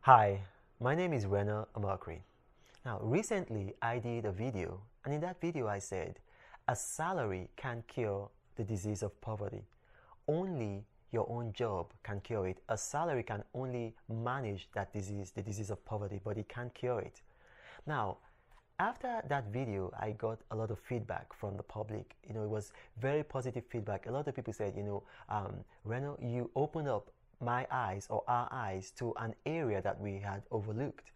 Hi, my name is Rena Amakri. Now, recently I did a video, and in that video I said, a salary can cure the disease of poverty. Only your own job can cure it. A salary can only manage that disease, the disease of poverty, but it can't cure it. Now, after that video, I got a lot of feedback from the public. It was very positive feedback. A lot of people said, Reno, you opened up my eyes or our eyes to an area that we had overlooked.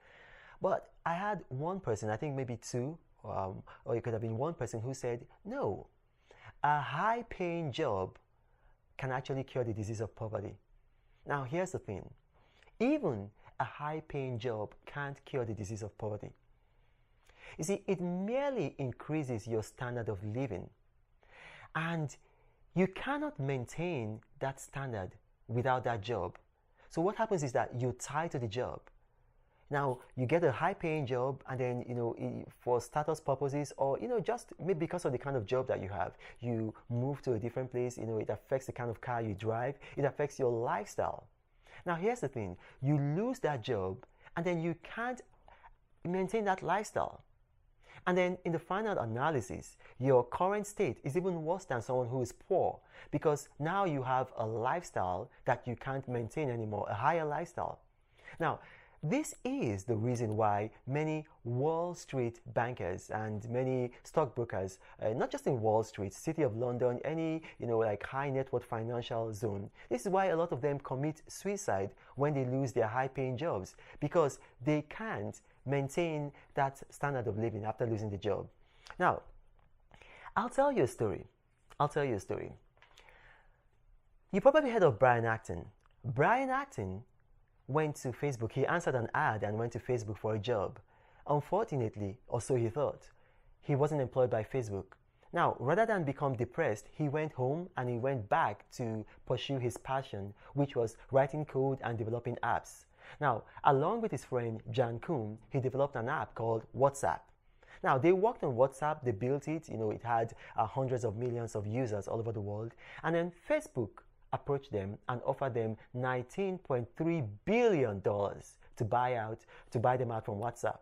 But I had one person, I think maybe two, or it could have been one person who said, no, a high paying job can actually cure the disease of poverty. Now, here's the thing, even a high paying job can't cure the disease of poverty. You see, it merely increases your standard of living. And you cannot maintain that standard without that job. So what happens is that you're tied to the job. Now, you get a high paying job, and then, for status purposes, or, just maybe because of the kind of job that you have, you move to a different place, it affects the kind of car you drive, it affects your lifestyle. Now, here's the thing, you lose that job, and then you can't maintain that lifestyle. And then in the final analysis, your current state is even worse than someone who is poor, because now you have a lifestyle that you can't maintain anymore, a higher lifestyle. Now, this is the reason why many Wall Street bankers and many stockbrokers, not just in Wall Street, City of London, any, like high net worth financial zone, this is why a lot of them commit suicide when they lose their high paying jobs, because they can't maintain that standard of living after losing the job. Now, I'll tell you a story. You probably heard of Brian Acton. Brian Acton went to Facebook. He answered an ad and went to Facebook for a job. Unfortunately, or so he thought, he wasn't employed by Facebook. Now, rather than become depressed, he went home and he went back to pursue his passion, which was writing code and developing apps. Now, along with his friend Jan Koum, he developed an app called WhatsApp. Now, they worked on WhatsApp, they built it, it had hundreds of millions of users all over the world. And then Facebook approached them and offered them $19.3 billion to buy them out from WhatsApp.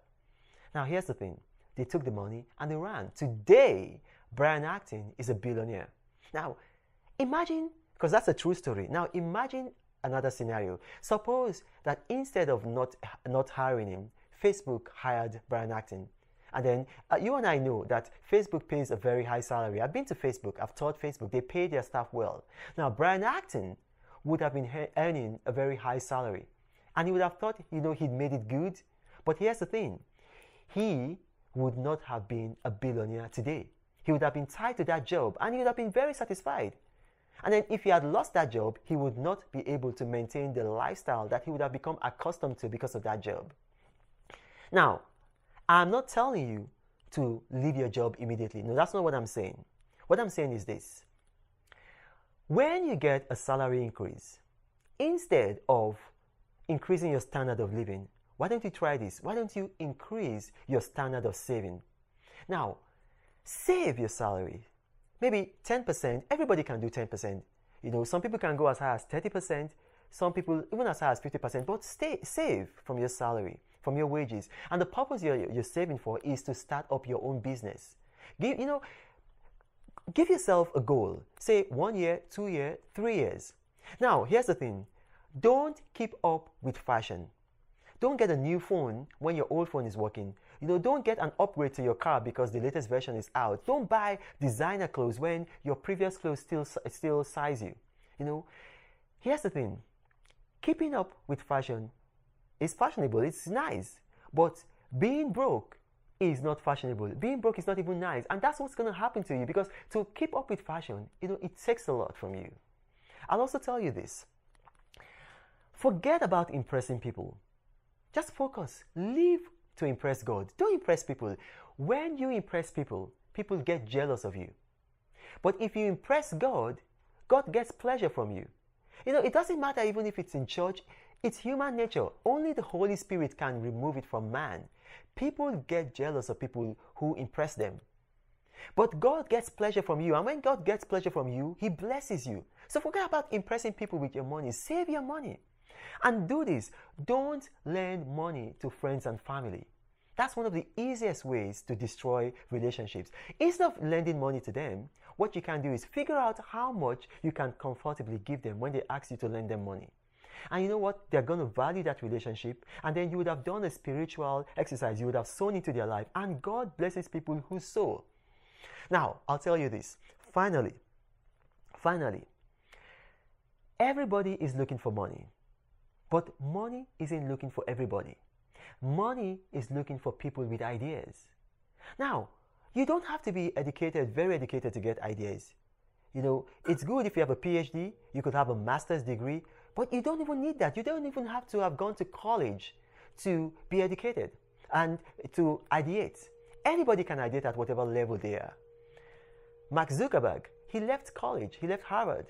Now, here's the thing. They took the money and they ran. Today, Brian Acton is a billionaire. Now, imagine, because that's a true story. Now, imagine another scenario. Suppose that instead of not hiring him, Facebook hired Brian Acton. And then you and I know that Facebook pays a very high salary. I've been to Facebook, I've taught Facebook, they pay their staff well. Now, Brian Acton would have been earning a very high salary. And he would have thought, he'd made it good. But here's the thing, he would not have been a billionaire today. He would have been tied to that job and he would have been very satisfied. And then if he had lost that job, he would not be able to maintain the lifestyle that he would have become accustomed to because of that job. Now, I'm not telling you to leave your job immediately. No, that's not what I'm saying. What I'm saying is this. When you get a salary increase, instead of increasing your standard of living, why don't you try this? Why don't you increase your standard of saving? Now, save your salary. Maybe 10%. Everybody can do 10%. Some people can go as high as 30%. Some people even as high as 50%. But save from your salary, from your wages. And the purpose you're saving for is to start up your own business. Give yourself a goal. Say 1 year, 2 years, 3 years. Now, here's the thing. Don't keep up with fashion. Don't get a new phone when your old phone is working. Don't get an upgrade to your car because the latest version is out. Don't buy designer clothes when your previous clothes still size you. Here's the thing. Keeping up with fashion is fashionable. It's nice. But being broke is not fashionable. Being broke is not even nice. And that's what's going to happen to you, because to keep up with fashion, it takes a lot from you. I'll also tell you this. Forget about impressing people. Just focus. Live to impress God. Don't impress people. When you impress people, people get jealous of you. But if you impress God, God gets pleasure from you. It doesn't matter even if it's in church. It's human nature. Only the Holy Spirit can remove it from man. People get jealous of people who impress them. But God gets pleasure from you. And when God gets pleasure from you, He blesses you. So forget about impressing people with your money. Save your money. And do this. Don't lend money to friends and family. That's one of the easiest ways to destroy relationships. Instead of lending money to them, what you can do is figure out how much you can comfortably give them when they ask you to lend them money. And you know what? They're going to value that relationship, and then you would have done a spiritual exercise. You would have sown into their life, and God blesses people who sow. Now, I'll tell you this. Finally, everybody is looking for money, but money isn't looking for everybody. Money is looking for people with ideas. Now, you don't have to be educated, very educated to get ideas. You know, it's good if you have a PhD, you could have a master's degree, but you don't even need that. You don't even have to have gone to college to be educated and to ideate. Anybody can ideate at whatever level they are. Mark Zuckerberg, he left college, he left Harvard.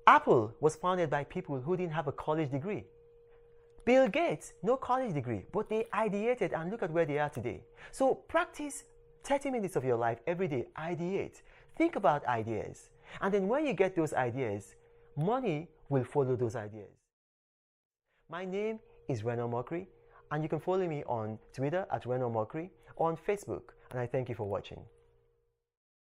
Apple was founded by people who didn't have a college degree. Bill Gates, no college degree, but they ideated, and look at where they are today. So practice 30 minutes of your life every day. Ideate. Think about ideas. And then when you get those ideas, money will follow those ideas. My name is Reno Mokri, and you can follow me on Twitter at Reno Mokri, or on Facebook, and I thank you for watching.